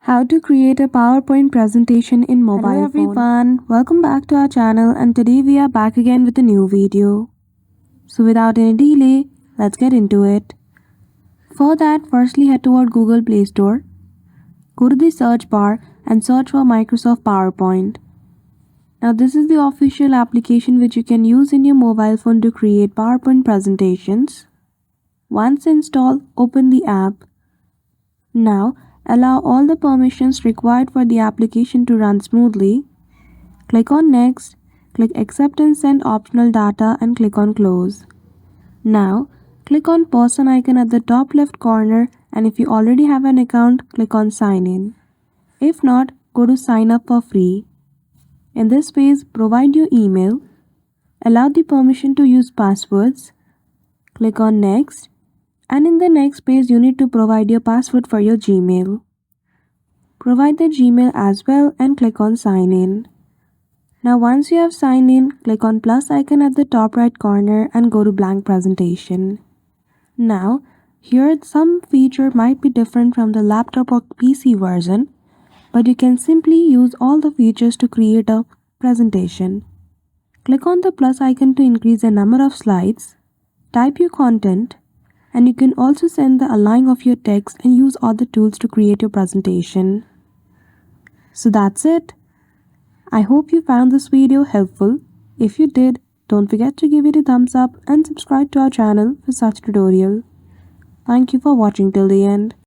How to create a PowerPoint presentation in mobile phone. Hello everyone, welcome back to our channel, and today we are back again with a new video. So without any delay, let's get into it. For that, firstly head toward Google Play Store. Go to the search bar and search for Microsoft PowerPoint. Now this is the official application which you can use in your mobile phone to create PowerPoint presentations. Once installed, open the app. Now, allow all the permissions required for the application to run smoothly. Click on Next, click Accept and Send optional data and click on Close. Now, click on Person icon at the top left corner, and if you already have an account, click on Sign In. If not, go to Sign Up for free. In this page, provide your email. Allow the permission to use passwords. Click on Next. And in the next page, you need to provide your password for your Gmail. Provide the Gmail as well and click on Sign In. Now once you have signed in, click on plus icon at the top right corner and go to Blank Presentation. Now, here some feature might be different from the laptop or PC version, but you can simply use all the features to create a presentation. Click on the plus icon to increase the number of slides, type your content, and you can also send the align of your text and use other tools to create your presentation. So that's it. I hope you found this video helpful. If you did, don't forget to give it a thumbs up and subscribe to our channel for such tutorial. Thank you for watching till the end.